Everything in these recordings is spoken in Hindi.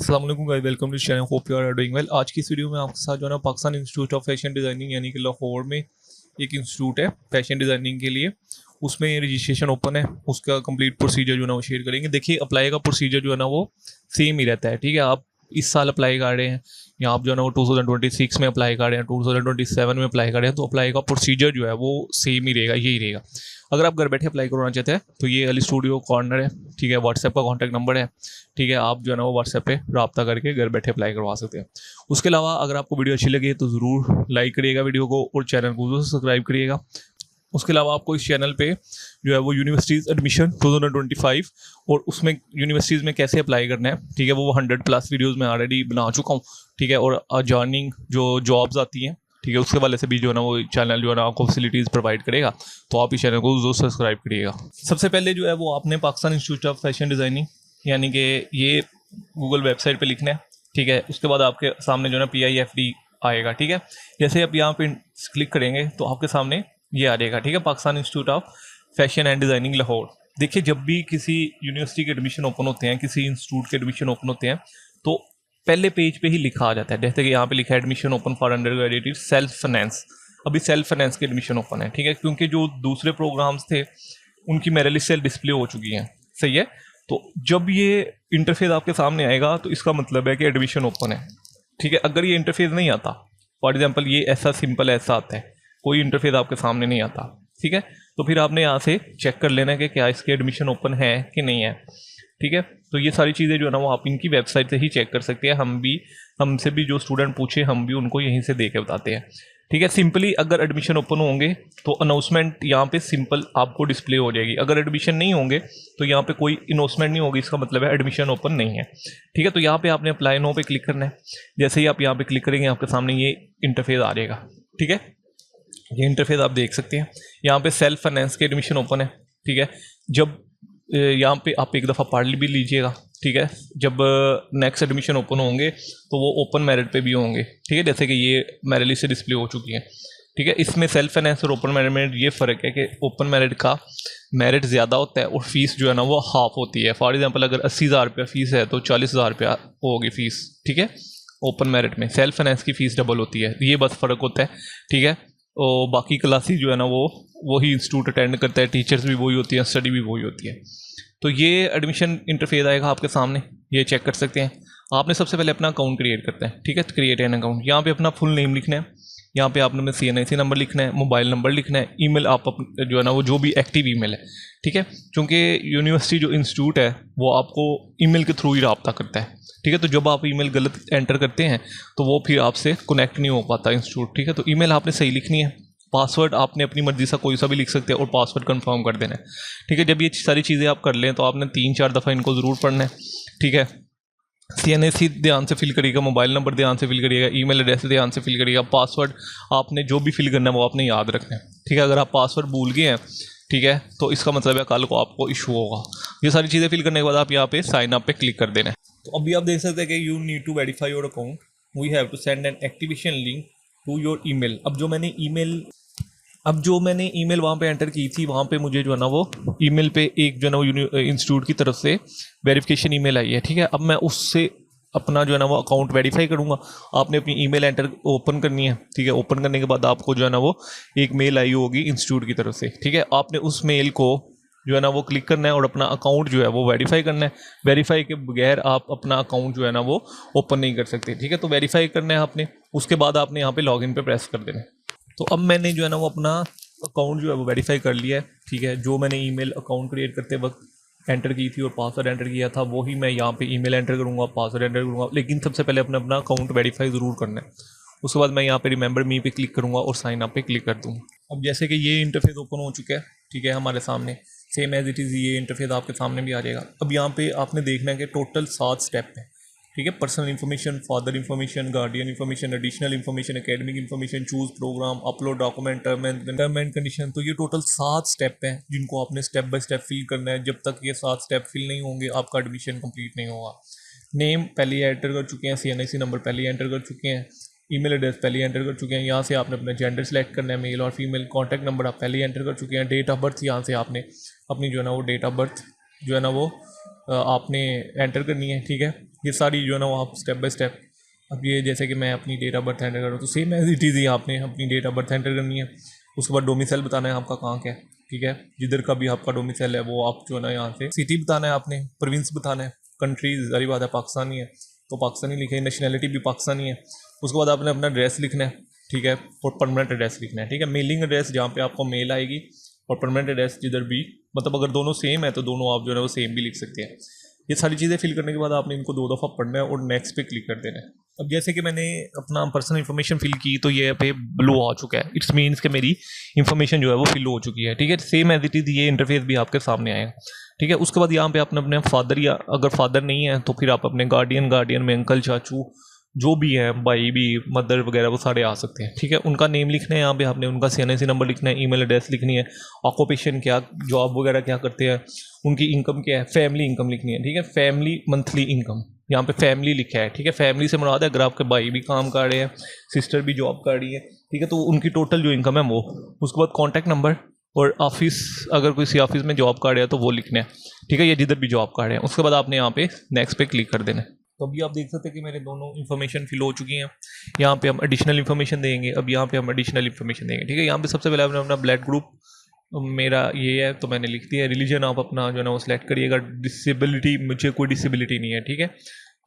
अस्सलाम वालेकुम guys, welcome to channel, hope you are doing well. आज की इस वीडियो में आपके साथ जो है ना Pakistan institute of fashion designing यानी कि लाहौर में एक इंस्टीट्यूट है फैशन डिज़ाइनिंग के लिए, उसमें रजिस्ट्रेशन ओपन है। उसका कंप्लीट प्रोसीजर जो है ना वो शेयर करेंगे। देखिए, अप्लाई का प्रोसीजर जो है ना वो सेम ही रहता है, ठीक है। आप इस साल अप्लाई कर रहे हैं या आप जो है ना वो 2026 में अप्लाई कर रहे हैं, 2027 में अप्लाई कर रहे हैं, तो अप्लाई का प्रोसीजर जो है वो सेम ही रहेगा, यही रहेगा। अगर आप घर बैठे अप्लाई करवाना चाहते हैं तो ये अली स्टूडियो कॉर्नर है, ठीक है। व्हाट्सएप का कॉन्टैक्ट नंबर है, ठीक है। आप जो है ना वो व्हाट्सएप पे रब्ता करके घर बैठे अप्लाई करवा सकते हैं। उसके अलावा अगर आपको वीडियो अच्छी लगे तो ज़रूर लाइक करिएगा वीडियो को और चैनल को ज़रूर सब्सक्राइब करिएगा। उसके अलावा आपको इस चैनल पे जो है वो यूनिवर्सिटीज़ एडमिशन 2025 और उसमें यूनिवर्सिटीज़ में कैसे अप्लाई करना है, ठीक है, वो 100+ वीडियोज़ मैं ऑलरेडी बना चुका हूँ, ठीक है। और जॉइनिंग जो जॉब्स आती हैं, ठीक है, उसके वाले से भी जो है ना वो चैनल जो है ना आपको फैसिलिटीज़ प्रोवाइड करेगा, तो आप इस चैनल को ज़रूर सब्सक्राइब करिएगा। सबसे पहले जो है वो आपने Pakistan institute of fashion designing यानी कि ये गूगल वेबसाइट पे लिखना है, ठीक है। उसके बाद आपके सामने जो है ना PIFD आएगा, ठीक है। जैसे आप यहाँ पे क्लिक करेंगे तो आपके सामने ये आ जाएगा, ठीक है, Pakistan institute of fashion and designing Lahore. देखिए, जब भी किसी यूनिवर्सिटी के एडमिशन ओपन होते हैं, किसी इंस्टीट्यूट के एडमिशन ओपन होते हैं, तो पहले पेज पे ही लिखा आ जाता है। जैसे कि यहाँ पे लिखा है admission open for under graduate self finance. अभी सेल्फ फाइनेंस के एडमिशन ओपन है, ठीक है, क्योंकि जो दूसरे प्रोग्राम्स थे उनकी मेरिट लिस्ट डिस्प्ले हो चुकी हैं, सही है। तो जब ये इंटरफेस आपके सामने आएगा तो इसका मतलब है कि एडमिशन ओपन है, ठीक है। अगर ये इंटरफेस नहीं आता, फॉर एग्जाम्पल ये ऐसा सिंपल ऐसा आता है, कोई इंटरफेस आपके सामने नहीं आता, ठीक है, तो फिर आपने यहाँ से चेक कर लेना है कि क्या इसके एडमिशन ओपन है कि नहीं है, ठीक है। तो ये सारी चीज़ें जो है ना वो आप इनकी वेबसाइट से ही चेक कर सकते हैं। हमसे भी जो स्टूडेंट पूछे हम भी उनको यहीं से दे के बताते हैं, ठीक है। सिंपली अगर एडमिशन ओपन होंगे तो अनाउंसमेंट यहाँ पे सिंपल आपको डिस्प्ले हो जाएगी। अगर एडमिशन नहीं होंगे तो यहाँ पे कोई अनाउंसमेंट नहीं होगी, इसका मतलब है एडमिशन ओपन नहीं है, ठीक है। तो यहाँ पे आपने अप्लाई नो पे क्लिक करना है। जैसे ही आप यहाँ पे क्लिक करेंगे आपके सामने ये इंटरफेस आ जाएगा, ठीक है। ये इंटरफेस आप देख सकते हैं। यहाँ पे सेल्फ फाइनेंस के एडमिशन ओपन है, ठीक है। जब यहाँ पे आप एक दफ़ा पढ़ भी लीजिएगा, ठीक है। जब नेक्स्ट एडमिशन ओपन होंगे तो वो ओपन मेरिट पे भी होंगे, ठीक है। जैसे कि ये मेरिट लिस्ट से डिस्प्ले हो चुकी है, ठीक है। इसमें सेल्फ फाइनेंस और ओपन मेरिट में ये फ़र्क है कि ओपन मेरिट का मेरिट ज़्यादा होता है और फीस जो है ना वो हाफ होती है। फॉर एग्जाम्पल अगर 80,000 रुपया फ़ीस है तो 40,000 रुपया होगी फ़ीस, ठीक है। ओपन मेरिट में सेल्फ फाइनेंस की फ़ीस डबल होती है, ये बस फ़र्क होता है, ठीक है। और बाकी क्लासेस जो है ना वो वही इंस्टीट्यूट अटेंड करता है, टीचर्स भी वही होती हैं, स्टडी भी वही होती है। तो ये एडमिशन इंटरफेस आएगा आपके सामने, ये चेक कर सकते हैं। आपने सबसे पहले अपना अकाउंट क्रिएट करता है, ठीक है। क्रिएट एन अकाउंट, यहाँ पे अपना फुल नेम लिखना है, यहाँ पे आपने CNIC नंबर लिखना है, मोबाइल नंबर लिखना है, ईमेल आप जो है ना वो जो भी एक्टिव ईमेल है, ठीक है। क्योंकि यूनिवर्सिटी जो इंस्टीट्यूट है वो आपको ईमेल के थ्रू ही रब्ता करता है, ठीक है। तो जब आप ईमेल गलत एंटर करते हैं तो वो फिर आपसे कनेक्ट नहीं हो पाता इंस्टीट्यूट, ठीक है। तो ईमेल आपने सही लिखनी है, पासवर्ड आपने अपनी मर्जी से कोई सा भी लिख सकते हैं और पासवर्ड कंफर्म कर देना है, ठीक है। जब ये सारी चीज़ें आप कर लें तो आपने 3-4 दफ़ा इनको ज़रूर पढ़ना है, ठीक है। CNIC ध्यान से फिल करिएगा, मोबाइल नंबर ध्यान से फिल करिएगा, ईमेल एड्रेस ध्यान से फिल करिएगा, पासवर्ड आपने जो भी फिल करना है वो आपने याद रखना है, ठीक है। अगर आप पासवर्ड भूल गए हैं, ठीक है, तो इसका मतलब है कल को आपको इशू होगा। ये सारी चीज़ें फिल करने के बाद आप यहाँ पे साइन अप पे क्लिक कर देना है। तो अभी आप देख सकते हैं कि you need to verify your account, we have to send an activation link to your email. अब जो मैंने ईमेल वहाँ पे एंटर की थी, वहाँ पे मुझे जो है ना वो ईमेल पे एक जो है ना वो इंस्टीट्यूट की तरफ से वेरिफिकेशन ईमेल आई है, ठीक है। अब मैं उससे अपना जो है ना वो अकाउंट वेरीफाई करूँगा। आपने अपनी ईमेल एंटर ओपन करनी है, ठीक है। ओपन करने के बाद आपको जो है ना वो एक मेल आई होगी इंस्टीट्यूट की तरफ से, ठीक है। आपने उस मेल को जो है ना वो क्लिक करना है और अपना अकाउंट जो है वो वेरीफाई करना है। वेरीफाई के बगैर आप अपना अकाउंट जो है ना वो ओपन नहीं कर सकते, ठीक है। तो वेरीफाई करना है आपने, उसके बाद आपने यहाँ पे लॉगिन पे प्रेस कर देना है। तो अब मैंने जो है ना वो अपना अकाउंट जो है वो वेरीफाई कर लिया है, ठीक है। जो मैंने ईमेल अकाउंट क्रिएट करते वक्त एंटर की थी और पासवर्ड एंटर किया था वही मैं यहाँ पे ईमेल एंटर करूँगा, पासवर्ड एंटर करूँगा, लेकिन सबसे पहले अपना अकाउंट वेरीफाई ज़रूर करना है। उसके बाद मैं यहाँ पे रिमेंबर मी पे क्लिक करूँगा और साइन अप पे क्लिक कर दूँगा। अब जैसे कि ये इंटरफेस ओपन हो चुका है, ठीक है, हमारे सामने सेम एज इट इज़ ये इंटरफेस आपके सामने भी आ जाएगा। अब यहाँ पे आपने देखना है कि टोटल 7 स्टेप है, ठीक है। Personal information, father information, guardian information, additional information, academic information, choose program, upload document, term and condition. तो ये टोटल 7 स्टेप हैं जिनको आपने स्टेप बाय स्टेप फिल करना है। जब तक ये 7 स्टेप फिल नहीं होंगे आपका एडमिशन कंप्लीट नहीं होगा। नेम पहले एंटर कर चुके हैं, CNIC नंबर पहले एंटर कर चुके हैं, ईमेल एड्रेस पहले एंटर कर चुके हैं। यहाँ से आपने अपना जेंडर सेलेक्ट करना है, मेल और फीमेल। कॉन्टैक्ट नंबर आप पहले एंटर कर चुके हैं। डेट ऑफ बर्थ यहाँ से आपने अपनी जो है ना वो डेट ऑफ बर्थ जो है ना वो आपने एंटर करनी है, ठीक है। ये सारी जो है ना वो आप स्टेप बाय स्टेप, अब ये जैसे कि मैं अपनी डेट ऑफ बर्थ एंटर कर रहा हूँ तो सेम एज इट इज़ ही आपने अपनी डेट ऑफ बर्थ एंटर करनी है। उसके बाद डोमिसाइल बताना है आपका कहाँ का है, ठीक है। जिधर का भी आपका डोमिसाइल है वो आप जो है ना यहाँ से सिटी बताना है, आपने प्रोविंस बताना है, कंट्री जारी बात है पाकिस्तानी है तो पाकिस्तानी लिखे, नेशनैलिटी भी पाकिस्तानी है। उसके बाद आपने अपना एड्रेस लिखना है, ठीक है, और परमानेंट एड्रेस लिखना है, ठीक है। मेलिंग एड्रेस जहाँ पे आपको मेल आएगी, और परमानेंट एड्रेस जिधर भी, मतलब अगर दोनों सेम है तो दोनों आप जो है वो सेम भी लिख सकते हैं। ये सारी चीज़ें फिल करने के बाद आपने इनको 2 दफ़ा पढ़ना है और नेक्स्ट पे क्लिक कर देना है। अब जैसे कि मैंने अपना पर्सनल इन्फॉर्मेशन फिल की तो ये पे ब्लू आ चुका है, इट्स मीन्स कि मेरी इन्फॉर्मेशन जो है वो फिल हो चुकी है, ठीक है। सेम एज इट इज़ ये इंटरफेस भी आपके सामने आएगा, ठीक है। उसके बाद यहाँ पे आपने अपने फादर, या अगर फादर नहीं है तो फिर आप अपने गार्डियन में अंकल चाचू जो भी है, भाई भी, मदर वगैरह, वो सारे आ सकते हैं, ठीक है। उनका नेम लिखना है यहाँ पे आपने, उनका CNC नंबर लिखना है, ईमेल एड्रेस लिखनी है, ऑक्यूपेशन क्या, जॉब वगैरह क्या करते हैं, उनकी इनकम क्या है, फैमिली इनकम लिखनी है, ठीक है। फैमिली मंथली इनकम, यहाँ पे फैमिली लिखा है, ठीक है। फैमिली से मुराद है अगर आपके भाई भी काम कर रहे हैं, सिस्टर भी जॉब कर रही है, ठीक है, तो उनकी टोटल जो इनकम है वो। उसके बाद कॉन्टैक्ट नंबर और ऑफिस, अगर किसी ऑफिस में जॉब कर रहे हैं तो वो लिखना है, ठीक है, ये जिधर भी जॉब कर रहे हैं। उसके बाद आपने यहाँ पे नेक्स्ट पे क्लिक कर देना है। तो अभी आप देख सकते हैं कि मेरे दोनों इन्फॉर्मेशन फिल हो चुकी हैं। यहाँ पे हम एडिशनल इन्फॉर्मेशन देंगे, अब यहाँ पे हम एडिशनल इन्फॉर्मेशन देंगे, ठीक है। यहाँ पे सबसे पहले आपने अपना ब्लड ग्रुप, मेरा ये है तो मैंने लिख दिया है। रिलीजन आप अपना जो है ना वो सिलेक्ट करिएगा। डिसेबिलिटी, मुझे कोई डिसेबिलिटी नहीं है, ठीक है।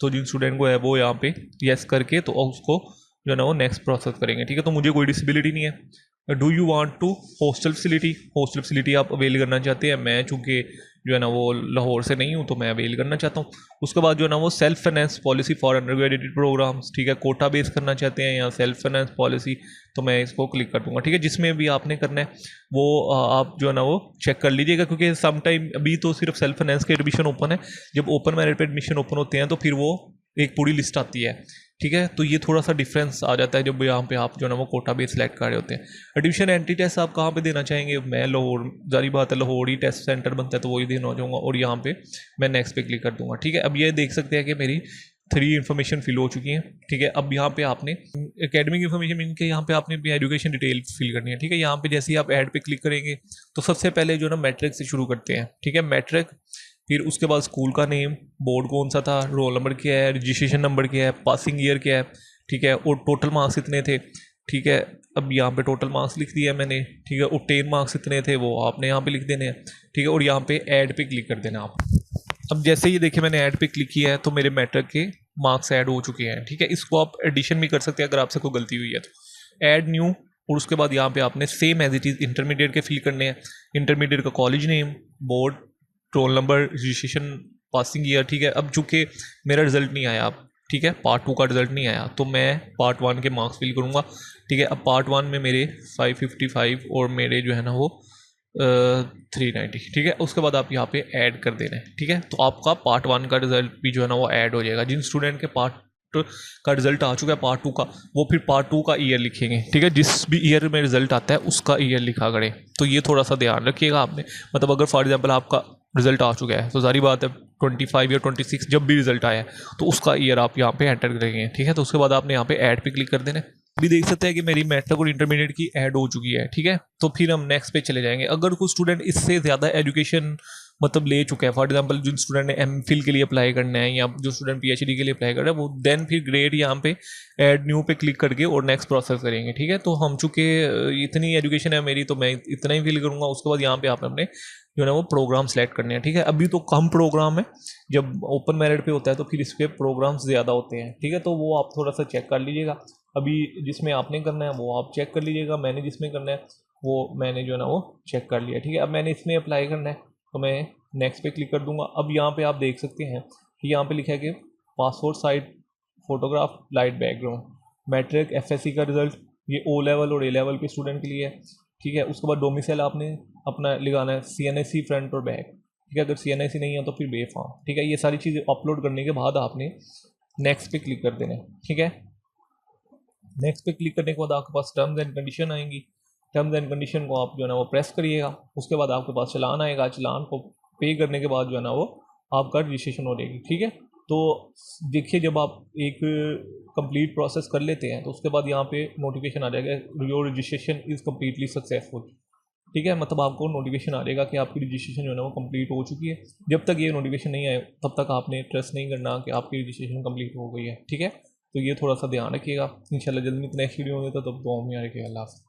तो जिन स्टूडेंट को है वो यहाँ पे यस करके तो उसको जो है ना वो नेक्स्ट प्रोसेस करेंगे, ठीक है। तो मुझे कोई डिसेबिलिटी नहीं है। Do you want to hostel facility, hostel facility आप अवेल करना चाहते हैं। मैं चूँकि जो है ना वो लाहौर से नहीं हूँ तो मैं अवेल करना चाहता हूँ। उसके बाद जो है ना वो self finance policy for under graduate programs, ठीक है, कोटा बेस करना चाहते हैं या सेल्फ फाइनेंस पॉलिसी, तो मैं इसको क्लिक कर दूंगा, ठीक है। जिसमें भी आपने करना है वो आप जो है ना वो चेक कर लीजिएगा, क्योंकि सम टाइम अभी तो सिर्फ सेल्फ फाइनेंस के एडमिशन ओपन है। जब ओपन मेरिट पे एडमिशन ओपन होते हैं तो फिर वो एक पूरी लिस्ट आती है, ठीक है। तो ये थोड़ा सा डिफरेंस आ जाता है जब यहाँ पे आप जो है ना वो कोटा बेस सेलेक्ट कर रहे होते हैं। एडमिशन एंट्री टेस्ट आप कहाँ पे देना चाहेंगे। मैं लाहौर, जारी बात है लाहौर ही टेस्ट सेंटर बनता है तो वही देना हो जाऊँगा, और यहाँ पे मैं नेक्स्ट पे क्लिक कर दूंगा, ठीक है। अब ये देख सकते हैं कि मेरी 3 इन्फॉर्मेशन फिल हो चुकी हैं, ठीक है। अब यहाँ पे आपने एकेडमिक इन्फॉर्मेशन इनके यहाँ पे आपने अपनी एजुकेशन डिटेल फिल करनी है, ठीक है। यहाँ पे जैसे ही आप ऐड पे क्लिक करेंगे तो सबसे पहले जो है ना मैट्रिक से शुरू करते हैं, ठीक है, मैट्रिक। फिर उसके बाद स्कूल का नेम, बोर्ड कौन सा था, रोल नंबर क्या है, रजिस्ट्रेशन नंबर क्या है, पासिंग ईयर क्या है, ठीक है, और टोटल मार्क्स इतने थे, ठीक है। अब यहाँ पे टोटल मार्क्स लिख दिया मैंने, ठीक है, और 10 मार्क्स इतने थे वो आपने यहाँ पे लिख देने हैं, ठीक है। और यहाँ पे ऐड पे क्लिक कर देना आप। अब जैसे ही देखिए मैंने ऐड पे क्लिक किया है तो मेरे मैट्रिक के मार्क्स ऐड हो चुके हैं, ठीक है। इसको आप एडिशन भी कर सकते हैं अगर आपसे कोई गलती हुई है तो। ऐड न्यू, और उसके बाद यहाँ पे आपने same as it is intermediate के फिल करने हैं। इंटरमीडिएट का college name, board, roll number, registration, passing year, ठीक है। अब चूँकि मेरा रिजल्ट नहीं आया, अब ठीक है, पार्ट 2 का रिजल्ट नहीं आया तो मैं पार्ट 1 के मार्क्स फिल करूँगा, ठीक है। अब पार्ट 1 में मेरे 555 और मेरे जो है ना वो 390, ठीक है। उसके बाद आप यहाँ पे ऐड कर देना है, ठीक है। तो आपका पार्ट 1 का रिजल्ट भी जो है ना वो ऐड हो जाएगा। जिन स्टूडेंट के पार्ट का रिजल्ट आ चुका है पार्ट 2 का, वो फिर पार्ट 2 का ईयर लिखेंगे, ठीक है। जिस भी ईयर में रिजल्ट आता है उसका ईयर लिखा करें। तो ये थोड़ा सा ध्यान रखिएगा आपने, मतलब अगर फॉर एग्जाम्पल आपका रिजल्ट आ चुका है तो सारी बात है 25 या 26 जब भी रिजल्ट आया है तो उसका ईयर आप यहाँ पे एंटर करेंगे, ठीक है। तो उसके बाद आपने यहाँ पे ऐड पे क्लिक कर देना है। अभी देख सकते हैं कि मेरी मैट्रिक और इंटरमीडिएट की ऐड हो चुकी है, ठीक है। तो फिर हम नेक्स्ट पे चले जाएंगे। अगर कोई स्टूडेंट इससे ज़्यादा एजुकेशन मतलब ले चुका है, फॉर एग्जांपल जिन स्टूडेंट ने MPhil के लिए अप्लाई करना है या जो स्टूडेंट PhD के लिए अप्लाई कर रहा है वो देन फिर ग्रेड यहाँ पे ऐड न्यू पे क्लिक करके और नेक्स्ट प्रोसेस करेंगे, ठीक है। तो हम चूँकि इतनी एजुकेशन है मेरी तो मैं इतना ही फिल करूँगा। उसके बाद यहाँ पे आपने अपने जो है ना वो प्रोग्राम सेलेक्ट करने हैं, ठीक है। अभी तो कम प्रोग्राम है, जब ओपन मेरिट पे होता है तो फिर इस पर प्रोग्राम्स ज़्यादा होते हैं, ठीक है। तो वो आप थोड़ा सा चेक कर लीजिएगा। अभी जिसमें आपने करना है वो आप चेक कर लीजिएगा, मैंने जिसमें करना है वो मैंने जो है ना वो चेक कर लिया, ठीक है। अब मैंने इसमें अप्लाई करना है तो मैं नेक्स्ट पे क्लिक कर दूंगा। अब यहाँ पे आप देख सकते हैं कि यहाँ पे लिखा है कि passport size photograph light background, matric FSC का रिजल्ट, ये O लेवल और A लेवल के स्टूडेंट के लिए है, ठीक है। उसके बाद डोमिसाइल आपने अपना लगाना है CNIC फ्रंट और बैक, ठीक है। अगर CNIC नहीं है तो फिर बे फॉर्म, ठीक है। ये सारी चीज़ें अपलोड करने के बाद आपने नेक्स्ट पे क्लिक कर देना है, ठीक है। नेक्स्ट पे क्लिक करने के बाद आपके पास टर्म्स एंड कंडीशन आएंगी। टर्म्स एंड कंडीशन को आप जो है ना वो प्रेस करिएगा। उसके बाद आपके पास चलान आएगा, चलान को पे करने के बाद जो है ना वो आपका रजिस्ट्रेशन हो जाएगी, ठीक है। तो देखिए जब आप एक कंप्लीट प्रोसेस कर लेते हैं तो उसके बाद यहाँ पे नोटिफिकेशन आ जाएगा your registration is completely successful, ठीक है, मतलब आपको नोटिफिकेशन आ जाएगा कि आपकी रजिस्ट्रेशन जो है ना वो कंप्लीट हो चुकी है। जब तक ये नोटिफिकेशन नहीं आए तब तक आपने ट्रस्ट नहीं करना कि आपकी रजिस्ट्रेशन कंप्लीट हो गई है। ठीक है, तो ये थोड़ा सा ध्यान रखिएगा। इंशाल्लाह जल्दी में नेक्स्ट वीडियो होंगे तो तब दुआ में याद रखिएगा। अल्लाह हाफ़िज़।